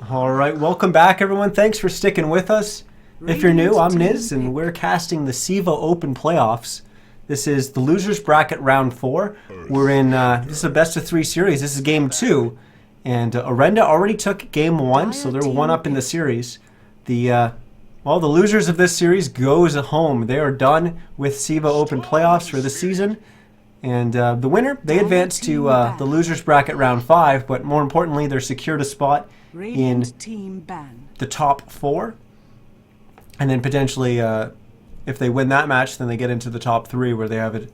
All right, welcome back, everyone. Thanks for sticking with us. If you're new, I'm Niz, and we're casting the CEVO-Open playoffs. This is the losers bracket round 4. We're in, this is a best of 3 series. This is game 2, and Orenda already took game 1, so they're 1 up in the series. The losers of this series goes home. They are done with CEVO-Open playoffs for this season. And the winner, they advance to the losers bracket round 5, but more importantly, they're secured a spot in the top 4. And then potentially, if they win that match, then they get into the top 3 where they have it,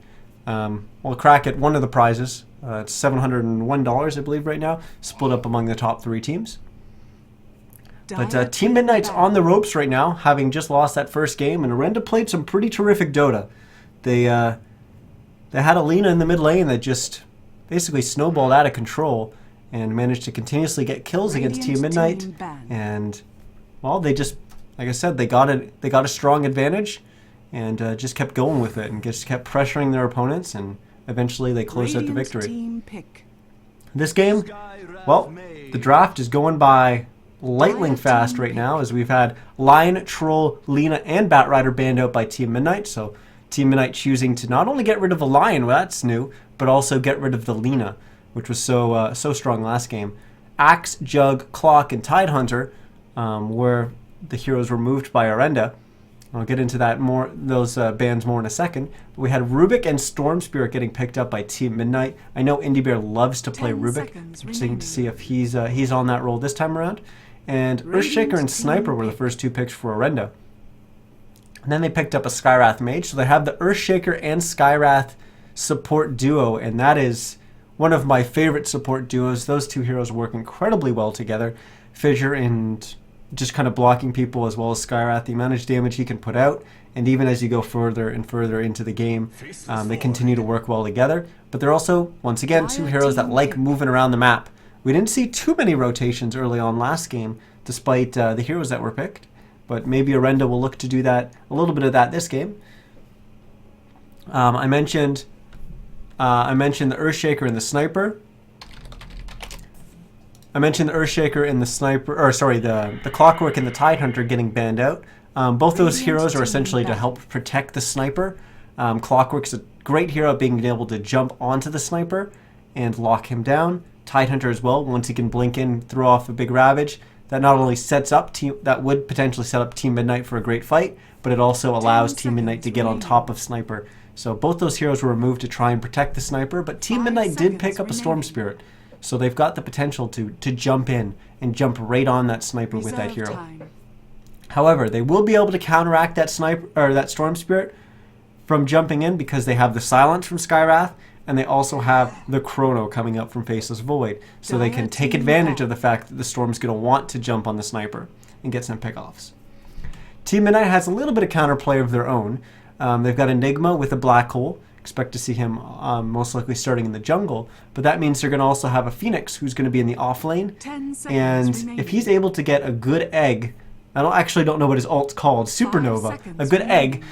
crack at one of the prizes. It's $701, I believe, right now, split up among the top 3 teams. But Team Midnite's on the ropes right now, having just lost that first game, and Orenda played some pretty terrific Dota. They had a Lina in the mid lane that just basically snowballed out of control and managed to continuously get kills against Team Midnite. And, well, they just, like I said, they got a strong advantage and just kept going with it and just kept pressuring their opponents, and eventually they closed out the victory. This game, well, the draft is going by lightning fast right now, as we've had Lion, Troll, Lina, and Batrider banned out by Team Midnite. So Team Midnite choosing to not only get rid of the Lion, well, that's new, but also get rid of the Lina, which was so strong last game. Axe, Jug, Clock, and Tidehunter were the heroes removed by Orenda. I'll get into that more, those bans more in a second. But we had Rubik and Storm Spirit getting picked up by Team Midnite. I know IndieBear loves to play Rubik. It's interesting to see if he's on that role this time around. And Earthshaker and Sniper were the first 2 picks for Orenda. And then they picked up a Skywrath Mage, so they have the Earthshaker and Skywrath support duo, and that is one of my favorite support duos. Those 2 heroes work incredibly well together. Fissure and just kind of blocking people, as well as Skywrath, the amount of damage he can put out, and even as you go further and further into the game, they continue to work well together. But they're also, once again, 2 heroes that like moving around the map. We didn't see too many rotations early on last game, despite the heroes that were picked. But maybe Orenda will look to do that, a little bit of that this game. I mentioned the Earthshaker and the Sniper. The Clockwork and the Tidehunter getting banned out. Both those heroes are essentially to help protect the Sniper. Clockwork's a great hero at being able to jump onto the Sniper and lock him down. Tidehunter as well, once he can blink in, throw off a big Ravage. That not only sets up that would potentially set up Team Midnite for a great fight, but it also allows Team Midnite to get on top of Sniper. So both those heroes were removed to try and protect the Sniper, but Team Midnite did pick up a Storm Spirit. So they've got the potential to jump in and jump right on that Sniper with that hero. However, they will be able to counteract that that Storm Spirit from jumping in, because they have the Silence from Skywrath, and they also have the Chrono coming up from Faceless Void. So they can take advantage of the fact that the Storm's going to want to jump on the Sniper and get some pickoffs. Team Midnite has a little bit of counterplay of their own. They've got Enigma with a Black Hole. Expect to see him most likely starting in the jungle. But that means they're going to also have a Phoenix who's going to be in the off lane. And if he's able to get a good egg, I don't know what his ult's called, Supernova, a good egg,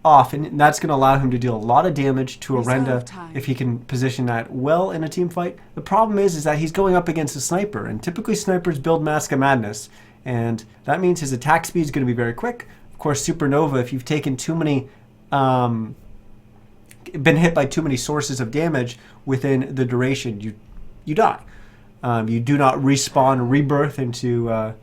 off, and that's going to allow him to deal a lot of damage to Orenda if he can position that well in a team fight. The problem is that he's going up against a Sniper, and typically Snipers build Mask of Madness, and that means his attack speed is going to be very quick. Of course, Supernova, if you've taken too many, been hit by too many sources of damage within the duration, you die. You do not respawn, rebirth into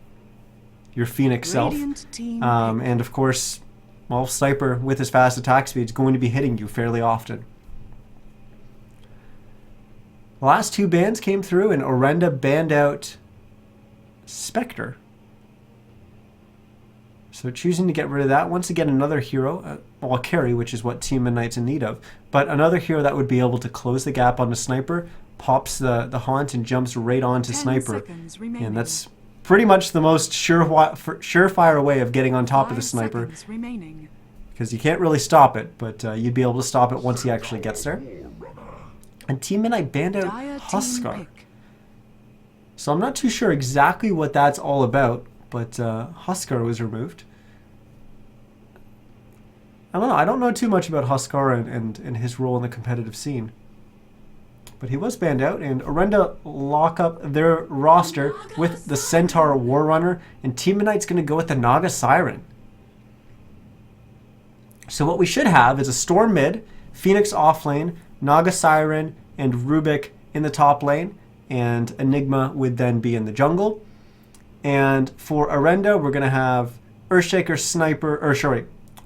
your Phoenix self, and of course, well, Sniper, with his fast attack speed, is going to be hitting you fairly often. The last 2 bans came through, and Orenda banned out Spectre. So choosing to get rid of that. Once again, another hero, a carry, which is what Team Midnite's in need of, but another hero that would be able to close the gap on the Sniper, pops the Haunt and jumps right onto Sniper. And that's pretty much the most surefire way of getting on top of the Sniper, because you can't really stop it, but you'd be able to stop it once he actually gets there. And Team Midnite banned out Huskar. So I'm not too sure exactly what that's all about, but Huskar was removed. I don't know. I don't know too much about Huskar and his role in the competitive scene. But he was banned out, and Orenda lock up their roster with the Centaur Warrunner, and Team Midnite's going to go with the Naga Siren. So what we should have is a Storm mid, Phoenix off lane, Naga Siren, and Rubik in the top lane, and Enigma would then be in the jungle. And for Orenda, we're going to have Earthshaker,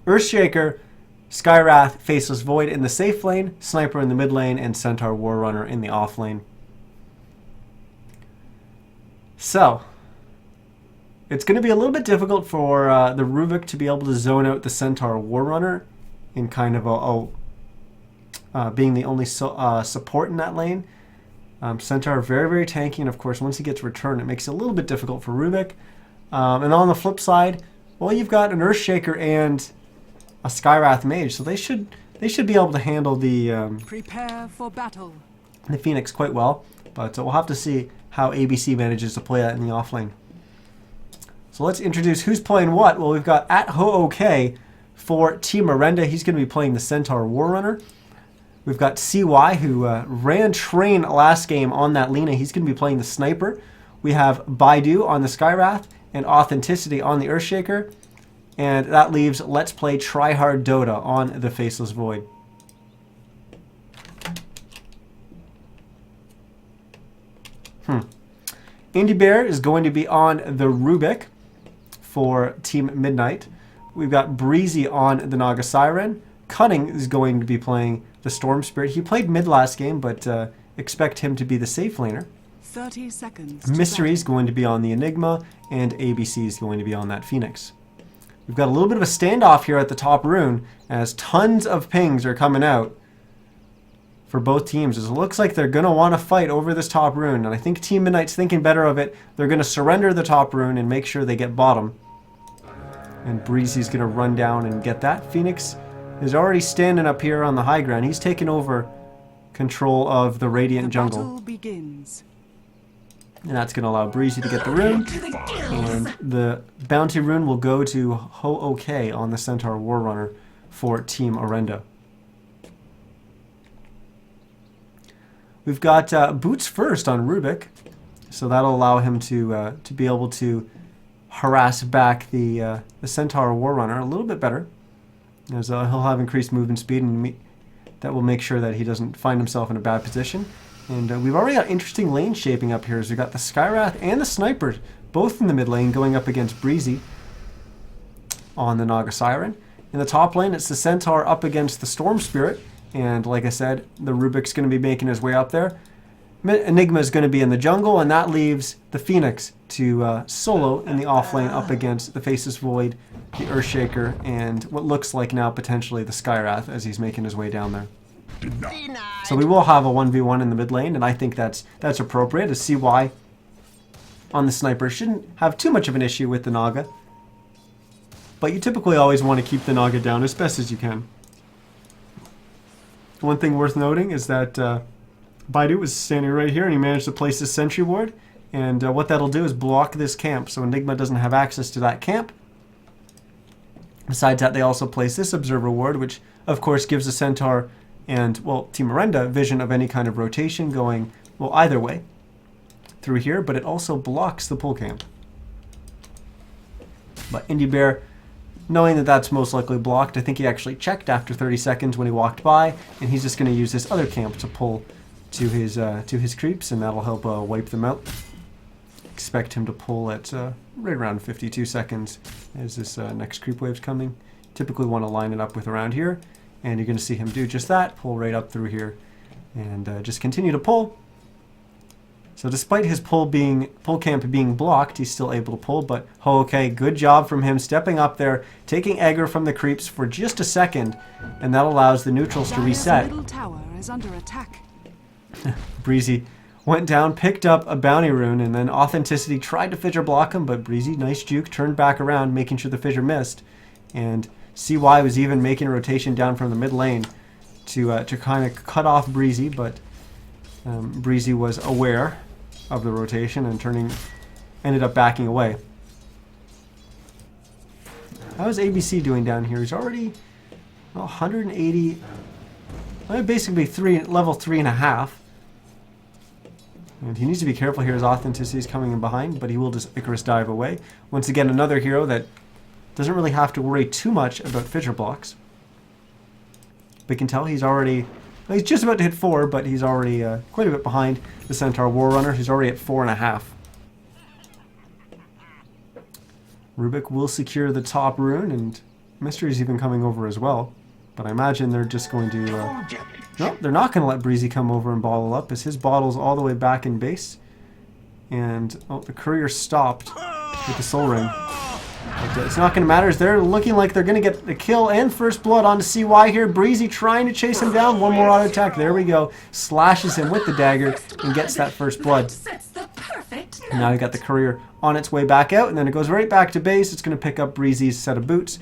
Earthshaker, Skywrath, Faceless Void in the safe lane, Sniper in the mid lane, and Centaur Warrunner in the off lane. So, it's going to be a little bit difficult for the Rubik to be able to zone out the Centaur Warrunner in kind of being the only support in that lane. Centaur very, very tanky, and of course, once he gets returned, it makes it a little bit difficult for Rubik. And on the flip side, well, you've got an Earthshaker and a Skywrath Mage, so they should be able to handle the prepare for battle. The Phoenix quite well. But we'll have to see how ABC manages to play that in the offlane. So let's introduce who's playing what. Well, we've got at CEVO-O for Team Orenda. He's going to be playing the Centaur Warrunner. We've got CY, who ran train last game on that Lina. He's going to be playing the Sniper. We have Baidu on the Skywrath and Authenticity on the Earthshaker. And that leaves Let's Play Tryhard Dota on the Faceless Void. Indie Bear is going to be on the Rubik for Team Midnite. We've got Breezy on the Naga Siren. Cunning is going to be playing the Storm Spirit. He played mid last game, but expect him to be the safe laner. 30 seconds. Mystery is going to be on the Enigma, and ABC is going to be on that Phoenix. We've got a little bit of a standoff here at the top rune, as tons of pings are coming out for both teams. It looks like they're going to want to fight over this top rune, and I think Team Midnite's thinking better of it. They're going to surrender the top rune and make sure they get bottom. And Breezy's going to run down and get that. Phoenix is already standing up here on the high ground. He's taken over control of the Radiant jungle. Battle begins. And that's going to allow Breezy to get the rune. And the bounty rune will go to CEVO-O on the Centaur Warrunner for Team Orenda. We've got Boots first on Rubik. So that'll allow him to be able to harass back the Centaur Warrunner a little bit better. As he'll have increased movement speed, and that will make sure that he doesn't find himself in a bad position. And we've already got interesting lane shaping up here. As we've got the Skywrath and the Sniper both in the mid lane going up against Breezy on the Naga Siren. In the top lane, it's the Centaur up against the Storm Spirit. And like I said, the Rubik's going to be making his way up there. Enigma is going to be in the jungle, and that leaves the Phoenix to solo in the off lane up against the Faceless Void, the Earthshaker, and what looks like now potentially the Skywrath as he's making his way down there. So we will have a 1v1 in the mid lane, and I think that's appropriate. As CY on the Sniper shouldn't have too much of an issue with the Naga. But you typically always want to keep the Naga down as best as you can. One thing worth noting is that Baidu was standing right here, and he managed to place his sentry ward. And what that'll do is block this camp, so Enigma doesn't have access to that camp. Besides that, they also place this observer ward, which of course gives the Centaur and, well, Team Orenda vision of any kind of rotation going, well, either way through here, but it also blocks the pull camp. But Indie Bear, knowing that that's most likely blocked, I think he actually checked after 30 seconds when he walked by, and he's just going to use this other camp to pull to his creeps, and that'll help wipe them out. Expect him to pull at right around 52 seconds as this next creep wave's coming. Typically want to line it up with around here, and you're going to see him do just that, pull right up through here, and just continue to pull. So despite his pull camp being blocked, he's still able to pull, but okay, good job from him stepping up there, taking aggro from the creeps for just a second, and that allows the neutrals to reset. Middle tower is under attack. Breezy went down, picked up a bounty rune, and then Authenticity tried to fissure block him, but Breezy, nice juke, turned back around, making sure the fissure missed. And CY was even making a rotation down from the mid lane to kind of cut off Breezy, but Breezy was aware of the rotation and ended up backing away. How is ABC doing down here? He's already 180, basically level 3.5. And he needs to be careful here as Authenticity is coming in behind, but he will just Icarus dive away. Once again, another hero that doesn't really have to worry too much about fissure blocks. We can tell he's already... Well, he's just about to hit 4, but he's already quite a bit behind the Centaur War Runner. He's already at 4.5. Rubik will secure the top rune, and Mystery's even coming over as well. But I imagine they're just going to... No, they're not going to let Breezy come over and bottle up, as his bottle's all the way back in base. And, oh, the courier stopped with the soul ring. But it's not going to matter, as they're looking like they're going to get a kill and first blood onto CY here. Breezy trying to chase him down. One more auto attack. There we go. Slashes him with the dagger and gets that first blood. And now you got the courier on its way back out, and then it goes right back to base. It's going to pick up Breezy's set of boots.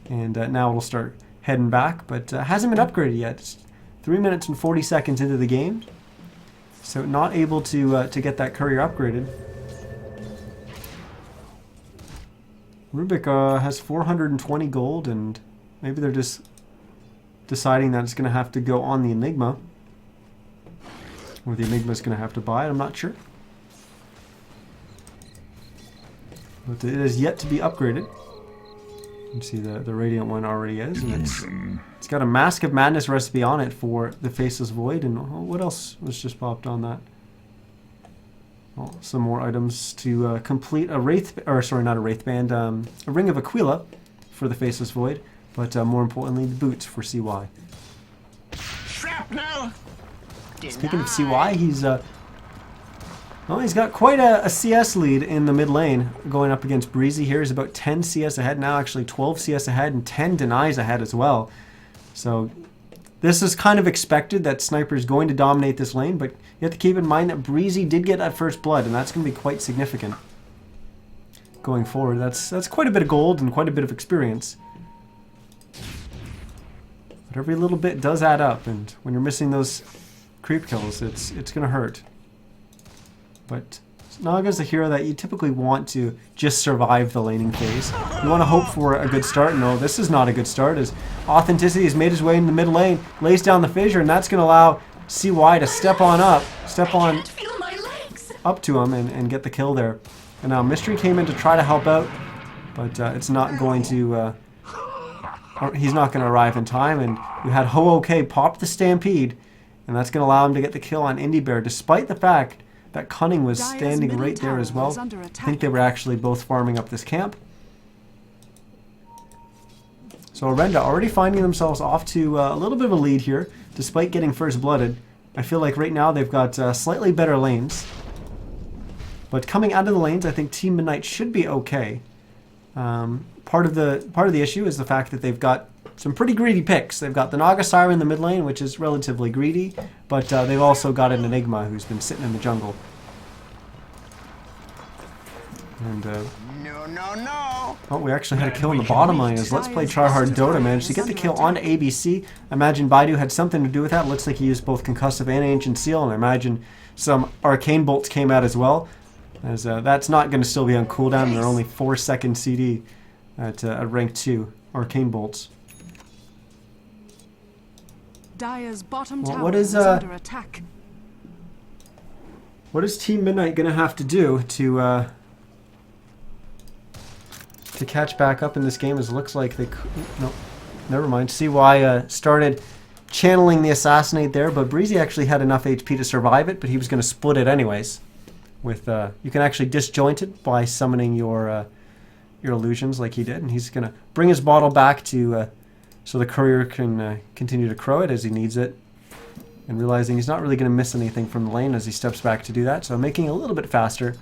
And now it'll start heading back, but hasn't been upgraded yet. It's 3 minutes and 40 seconds into the game, so not able to get that courier upgraded. Rubik has 420 gold, and maybe they're just deciding that it's going to have to go on the Enigma, or the Enigma's going to have to buy it. I'm not sure, but it is yet to be upgraded. You can see the Radiant one already is, and it's got a Mask of Madness recipe on it for the Faceless Void. And what else was just popped on that? Well, some more items to complete a Wraith, or sorry, not a Wraith Band, a Ring of Aquila for the Faceless Void, but more importantly, the boots for CY. Shrapnel! Speaking of CY, he's got quite a CS lead in the mid lane going up against Breezy here. He's about 10 CS ahead now, actually 12 CS ahead and 10 denies ahead as well. So this is kind of expected that Sniper is going to dominate this lane, but you have to keep in mind that Breezy did get that first blood, and that's going to be quite significant going forward. That's quite a bit of gold and quite a bit of experience. But every little bit does add up, and when you're missing those creep kills, it's going to hurt. But Naga's a hero that you typically want to just survive the laning phase. You want to hope for a good start. No, this is not a good start, as Authenticity has made his way in the mid lane, lays down the fissure, and that's going to allow CY to step on up to him and get the kill there. And now Mystery came in to try to help out, but it's not going to... he's not going to arrive in time, and you had CEVO-O pop the Stampede, and that's going to allow him to get the kill on Indie Bear, despite the fact that Cunning was standing right there as well. I think they were actually both farming up this camp. So Orenda already finding themselves off to a little bit of a lead here, despite getting first blooded. I feel like right now they've got slightly better lanes. But coming out of the lanes, I think Team Midnite should be okay. Part of the issue is the fact that they've got some pretty greedy picks. They've got the Naga Siren in the mid lane, which is relatively greedy, but they've also got an Enigma who's been sitting in the jungle. And No. oh, we actually had a kill in the bottom lane as Let's Play Tryhard Dota managed to get the kill onto ABC. I imagine Baidu had something to do with that. It looks like he used both Concussive and Ancient Seal, and I imagine some Arcane Bolts came out as well, as that's not going to still be on cooldown, and they're only 4-second CD at rank 2 Arcane Bolts. Dire's bottom tower what is under attack. What is Team Midnite going to have to do to catch back up in this game? As it looks like they no, never mind. CY started channeling the Assassinate there, but Breezy actually had enough HP to survive it, but he was going to split it anyways. With you can actually disjoint it by summoning your illusions like he did, and he's going to bring his bottle back to so the courier can continue to crow it as he needs it, and realizing he's not really going to miss anything from the lane as he steps back to do that, so making it a little bit faster,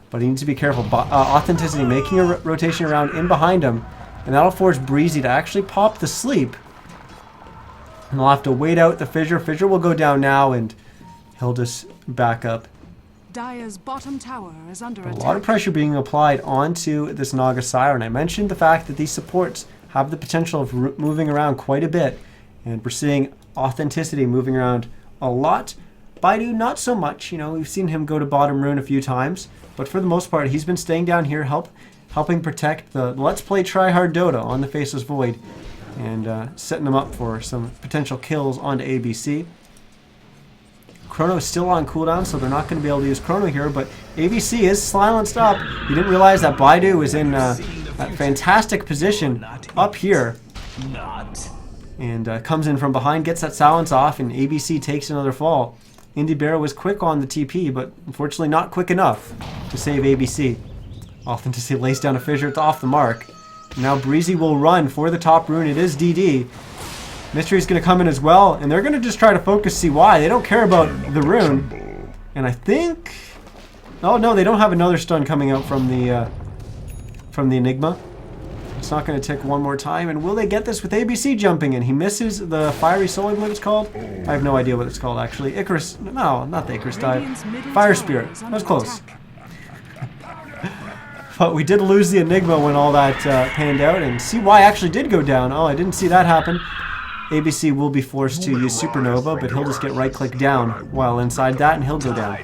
but he needs to be careful. Authenticity making a rotation around in behind him, and that'll force Breezy to actually pop the sleep, and they'll have to wait out the fissure. Fissure will go down now, and he'll just back up. Dire's bottom tower is under attack. A lot of pressure being applied onto this Naga Siren. I mentioned the fact that these supports have the potential of moving around quite a bit, and we're seeing Authenticity moving around a lot. Baidu not so much. You know, we've seen him go to bottom rune a few times, but for the most part he's been staying down here helping protect the Let's Play Tryhard Dota on the Faceless Void, and setting them up for some potential kills onto ABC. Chrono is still on cooldown, so they're not going to be able to use Chrono here, but ABC is silenced up. You didn't realize that Baidu is in that fantastic position up here. And comes in from behind, gets that silence off, and ABC takes another fall. Indy Bear was quick on the TP, but unfortunately not quick enough to save ABC. Often to see lace down a fissure, it's off the mark. Now Breezy will run for the top rune. It is DD. Mystery's going to come in as well, and they're going to just try to focus CY. They don't care about the rune. And I think... Oh no, they don't have another stun coming out from the Enigma. It's not going to tick one more time, and will they get this with ABC jumping in? He misses the Fiery Soul, I believe it's called. I have no idea what it's called, actually. Icarus... No, not the Icarus dive. Fire Spirit. That was close. But we did lose the Enigma when all that panned out, and CY actually did go down. Oh, I didn't see that happen. ABC will be forced to use Supernova, but he'll just get right-click down while inside that, and he'll go down.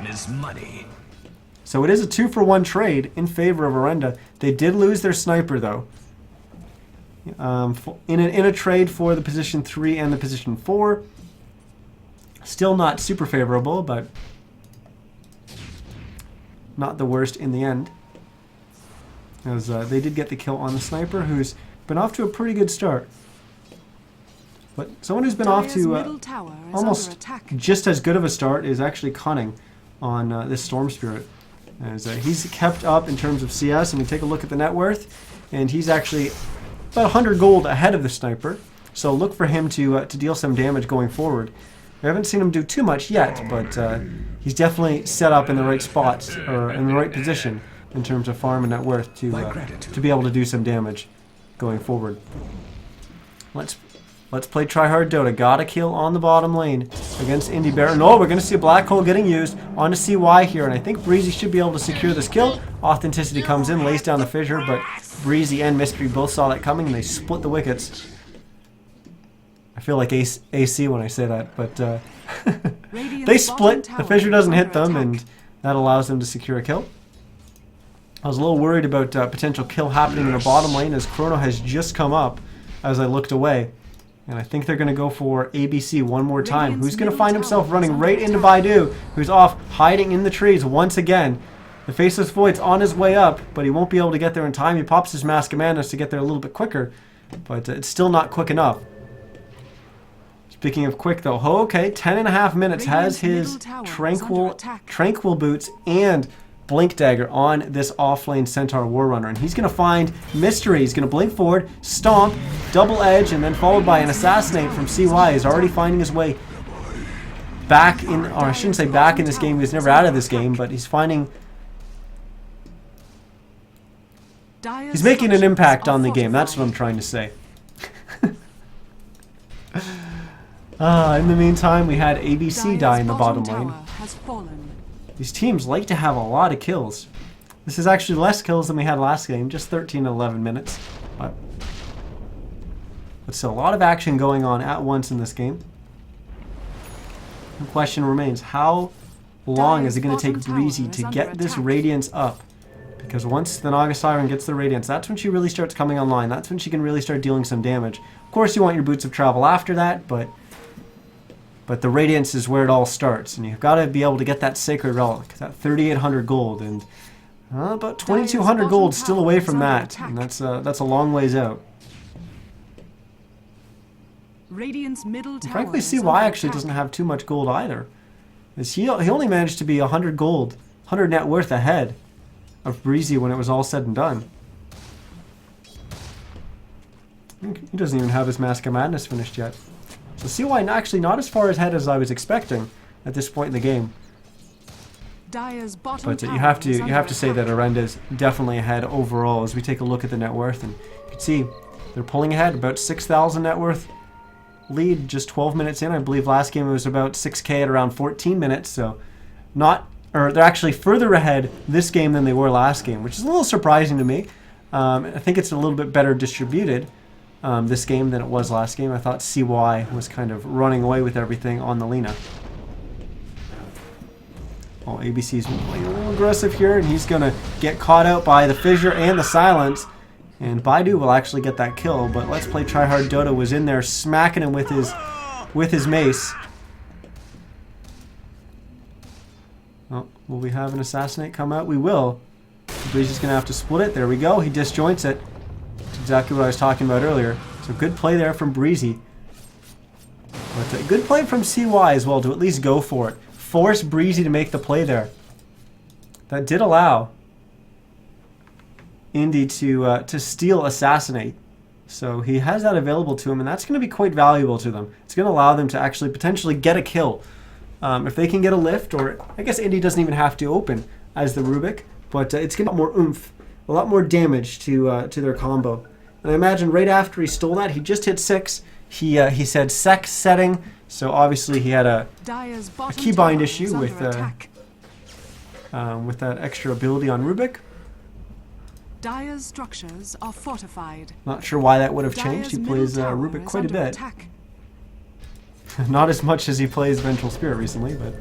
So it is a 2-for-1 trade in favor of Orenda. They did lose their sniper, though. In a trade for the position 3 and the position 4. Still not super favorable, but not the worst in the end. As they did get the kill on the sniper, who's been off to a pretty good start. But someone who's been off to almost just as good of a start is actually Cunning on this Storm Spirit. As he's kept up in terms of CS, and we take a look at the net worth, and he's actually about 100 gold ahead of the sniper. So look for him to deal some damage going forward. We haven't seen him do too much yet, but he's definitely set up in the right spots, or in the right position in terms of farm and net worth to be able to do some damage going forward. Let's play tryhard Dota. Got a kill on the bottom lane against Indy Bear. No, we're going to see a black hole getting used onto CY here, and I think Breezy should be able to secure this kill. Authenticity comes in, lays down the fissure, but Breezy and Mystery both saw that coming, and they split the wickets. I feel like AC when I say that, but they split. The fissure doesn't hit them, and that allows them to secure a kill. I was a little worried about potential kill happening in the bottom lane, as Chrono has just come up as I looked away. And I think they're going to go for ABC one more time. Who's going to find himself running right into Baidu, who's off hiding in the trees once again. The Faceless Void's on his way up, but he won't be able to get there in time. He pops his Mask of Madness to get there a little bit quicker, but it's still not quick enough. Speaking of quick, though, okay, 10.5 minutes has his Tranquil Boots and Blink Dagger on this offlane Centaur Warrunner, and he's going to find Mystery. He's going to blink forward, stomp, double edge, and then followed by an Assassinate from CY. He's already finding his way back in, or I shouldn't say back in this game, he was never out of this game, but he's finding... He's making an impact on the game, that's what I'm trying to say. In the meantime, we had ABC die in the bottom lane. These teams like to have a lot of kills. This is actually less kills than we had last game, just 13 and 11 minutes. But still, a lot of action going on at once in this game. The question remains, how long is it going to take Breezy to get this Radiance up? Because once the Naga Siren gets the Radiance, that's when she really starts coming online. That's when she can really start dealing some damage. Of course, you want your Boots of Travel after that, but the Radiance is where it all starts, and you've got to be able to get that Sacred Relic, that 3,800 gold, and about 2,200 gold still away from that, and that's a long ways out. And frankly, CY actually doesn't have too much gold either. He only managed to be 100 gold, 100 net worth ahead of Breezy when it was all said and done. He doesn't even have his Mask of Madness finished yet. So CY actually not as far ahead as I was expecting at this point in the game. But you have to say that Orenda is definitely ahead overall as we take a look at the net worth, and you can see they're pulling ahead about 6,000 net worth lead just 12 minutes in. I believe last game it was about 6K at around 14 minutes, so they're actually further ahead this game than they were last game, which is a little surprising to me. I think it's a little bit better distributed this game than it was last game. I thought CY was kind of running away with everything on the Lina. Oh, ABC's been playing a little aggressive here, and he's going to get caught out by the Fissure and the Silence. And Baidu will actually get that kill, but Let's Play Tryhard Dota was in there smacking him with his mace. Oh, will we have an assassinate come out? We will. Breezy's going to have to split it. There we go. He disjoints it. That's exactly what I was talking about earlier. So good play there from Breezy. But good play from CY as well to at least go for it. Force Breezy to make the play there. That did allow Indy to steal assassinate. So he has that available to him, and that's going to be quite valuable to them. It's going to allow them to actually potentially get a kill. If they can get a lift, or I guess Indy doesn't even have to open as the Rubik, but it's going to get more oomph, a lot more damage to their combo. And I imagine right after he stole that, he just hit 6. He said sex setting, so obviously he had a keybind issue with that extra ability on Rubik. Dire's structures are fortified. Not sure why that would have changed. He plays Rubik quite a bit. Not as much as he plays Vengeful Spirit recently, but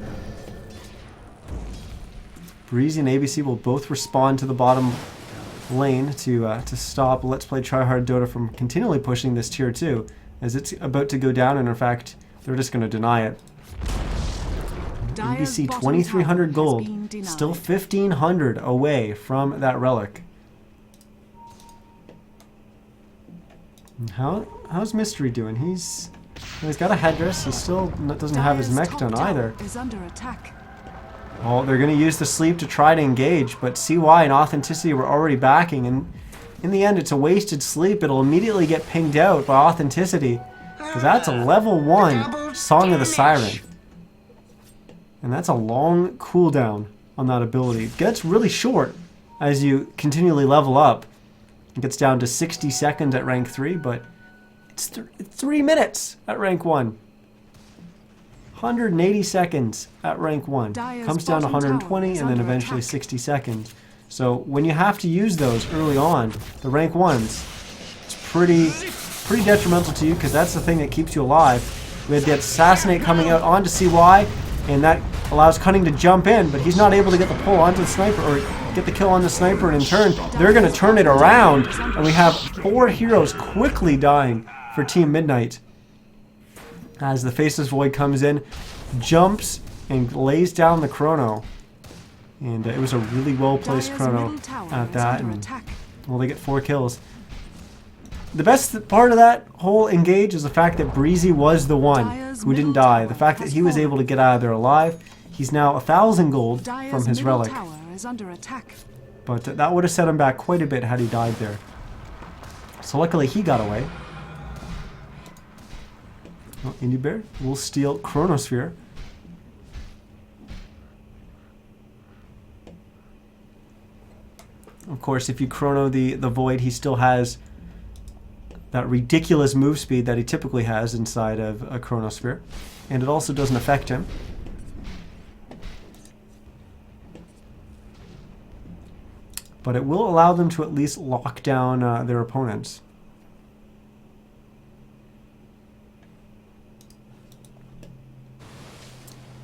Breezy and ABC will both respond to the bottom lane to stop Let's Play Tryhard Dota from continually pushing this tier 2, as it's about to go down, and in fact, they're just going to deny it. ABC 2,300 gold, still 1,500 away from that relic. How's Mystery doing? He's got a headdress. He still doesn't have his mech done either. Oh, they're going to use the sleep to try to engage, but CY and Authenticity were already backing, and in the end, it's a wasted sleep. It'll immediately get pinged out by Authenticity, because that's a level 1 Song of the Siren. And that's a long cooldown on that ability. It gets really short as you continually level up. It gets down to 60 seconds at rank 3, but it's 3 minutes at rank 1. 180 seconds at rank 1. Comes down to 120 and then eventually 60 seconds. So when you have to use those early on, the rank 1s, it's pretty detrimental to you, because that's the thing that keeps you alive. We had the Assassinate coming out onto CY, and that allows Cunning to jump in, but he's not able to get the pull onto the sniper, or get the kill on the sniper, and in turn, they're going to turn it around, and we have 4 heroes quickly dying for Team Midnite. As the Faceless Void comes in, jumps, and lays down the chrono. And it was a really well-placed chrono at that, and well, they get 4 kills. The best part of that whole engage is the fact that Breezy was the one who didn't die. The fact that he was able to get out of there alive. He's now 1,000 gold from his relic. But that would have set him back quite a bit had he died there. So luckily he got away. Oh, Indie Bear will steal Chronosphere. Of course, if you chrono the Void, he still has that ridiculous move speed that he typically has inside of a Chronosphere. And it also doesn't affect him. But it will allow them to at least lock down their opponents.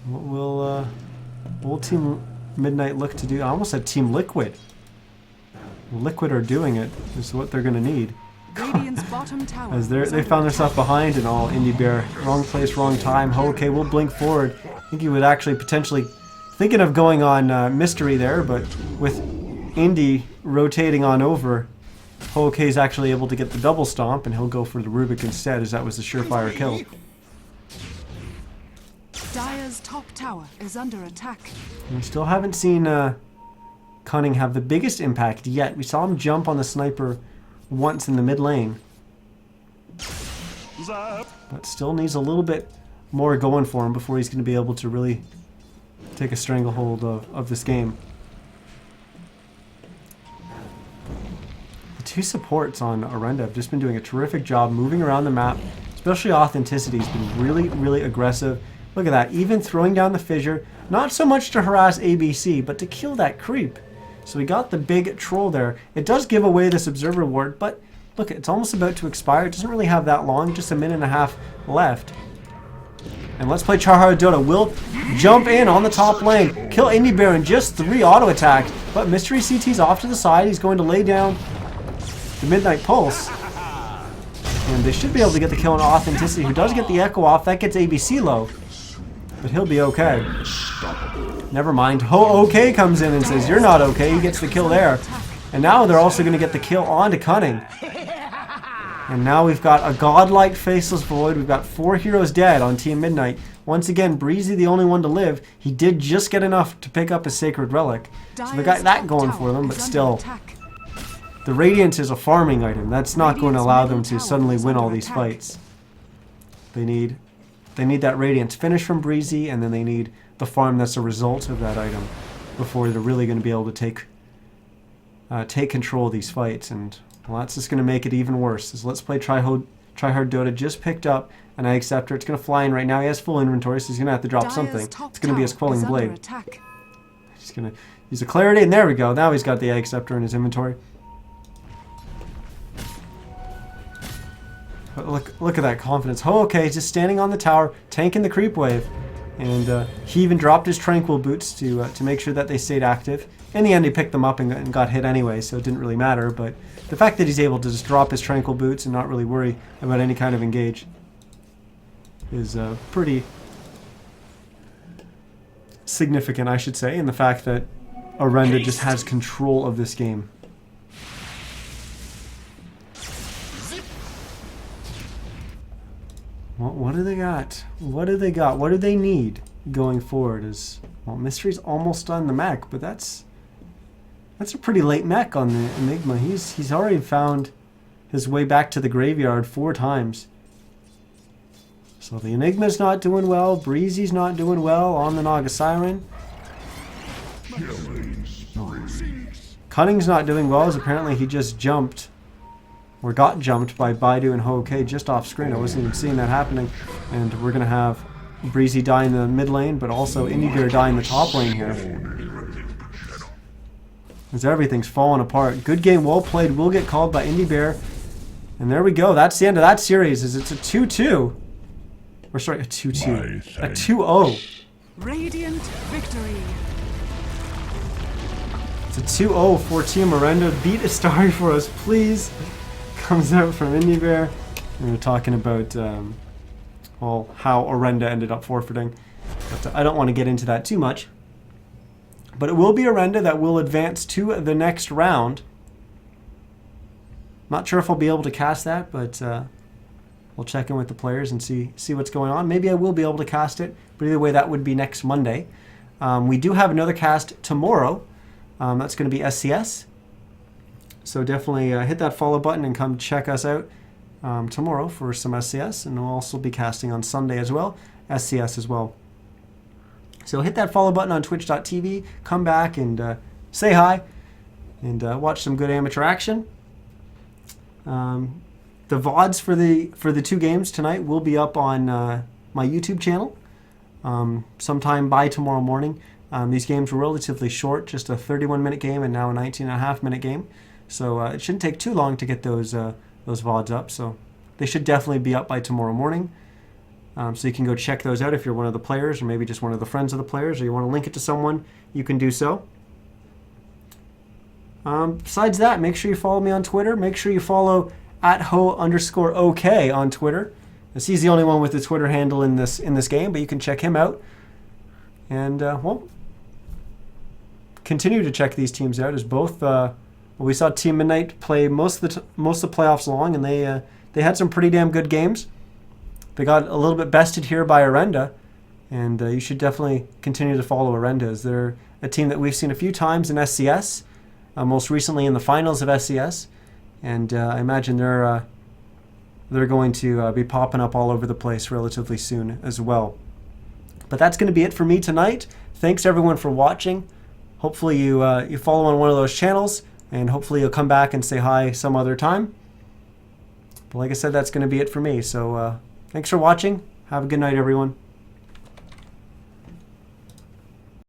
What will Team Midnite look to do? I almost said Team Liquid. Liquid are doing it. This is what they're going to need. As they found themselves behind, and all Indie Bear, wrong place, wrong time. Okay, we'll blink forward. I think he would actually potentially thinking of going on Mystery there, but with Indy rotating on over, is actually able to get the double stomp, and he'll go for the Rubik instead, as that was the surefire kill. Dire's top tower is under attack. We still haven't seen Cunning have the biggest impact yet. We saw him jump on the sniper once in the mid lane, but still needs a little bit more going for him before he's going to be able to really take a stranglehold of this game. The 2 supports on Orenda have just been doing a terrific job moving around the map, especially Authenticity has been really, really aggressive. Look at that, even throwing down the fissure, not so much to harass ABC, but to kill that creep. So we got the big troll there. It does give away this observer ward, but look, it's almost about to expire. It doesn't really have that long, just a minute and a half left. And Let's Play Tryhard Dota will jump in on the top lane, kill Indie Bear in just 3 auto attacks, but Mystery CT's off to the side. He's going to lay down the Midnight Pulse. And they should be able to get the kill on Authenticity, who does get the echo off. That gets ABC low, but he'll be okay. Never mind. Ho-OK comes in and says, you're not okay. He gets the kill there. And now they're also going to get the kill onto Cunning. And now we've got a godlike Faceless Void. We've got 4 heroes dead on Team Midnite. Once again, Breezy the only one to live. He did just get enough to pick up a Sacred Relic. So they got that going for them, but still. The Radiance is a farming item. That's not going to allow them to suddenly win all these fights. They need that Radiance finish from Breezy, and then they need the farm that's a result of that item before they're really going to be able to take control of these fights. And well, that's just going to make it even worse. As Let's Play Tryhard Dota just picked up an Egg Scepter. It's going to fly in right now. He has full inventory, so he's going to have to drop something. It's going to be his Quelling Blade. He's going to use a Clarity, and there we go. Now he's got the Egg Scepter in his inventory. But look at that confidence. Oh, okay, he's just standing on the tower, tanking the creep wave. And he even dropped his Tranquil Boots to make sure that they stayed active. In the end, he picked them up and got hit anyway, so it didn't really matter. But the fact that he's able to just drop his Tranquil Boots and not really worry about any kind of engage is pretty significant, I should say, in the fact that Orenda just has control of this game. What do they got? What do they got? What do they need going forward? Well, Mystery's almost on the mech, but that's a pretty late mech on the Enigma. He's already found his way back to the graveyard 4 times. So the Enigma's not doing well. Breezy's not doing well on the Naga Siren. Cunning's not doing well, as apparently he just jumped. Or got jumped by Baidu and Ho-OK just off screen. I wasn't even seeing that happening. And we're going to have Breezy die in the mid lane, but also IndieBear die in the top lane here. As everything's falling apart. Good game, well played. Will get called by IndieBear. And there we go. That's the end of that series. It's a 2-2. Or sorry, a 2-2. A 2-0. Radiant victory. It's a 2-0 for Team Orenda. Beat Astari for us, please. Comes out from IndieBear. We were talking about well, how Orenda ended up forfeiting. But I don't want to get into that too much. But it will be Orenda that will advance to the next round. Not sure if I'll be able to cast that, but we'll check in with the players and see what's going on. Maybe I will be able to cast it, but either way, that would be next Monday. We do have another cast tomorrow. That's going to be SCS. So definitely hit that follow button and come check us out tomorrow for some SCS. And we'll also be casting on Sunday as well, SCS as well. So hit that follow button on twitch.tv. Come back and say hi and watch some good amateur action. The VODs for the 2 games tonight will be up on my YouTube channel sometime by tomorrow morning. These games were relatively short, just a 31-minute game and now a 19.5-minute game. So it shouldn't take too long to get those VODs up. So they should definitely be up by tomorrow morning. So you can go check those out if you're one of the players or maybe just one of the friends of the players or you want to link it to someone, you can do so. Besides that, make sure you follow me on Twitter. Make sure you follow @ho_OK on Twitter. As he's the only one with the Twitter handle in this game, but you can check him out. And well, continue to check these teams out as both. We saw Team Midnite play most of the playoffs long, and they had some pretty damn good games. They got a little bit bested here by Orenda, and you should definitely continue to follow Orenda, as they're a team that we've seen a few times in SCS, most recently in the finals of SCS, and I imagine they're going to be popping up all over the place relatively soon as well. But that's going to be it for me tonight. Thanks everyone for watching. Hopefully you follow on one of those channels, and hopefully you'll come back and say hi some other time. But like I said, that's going to be it for me. So thanks for watching. Have a good night, everyone.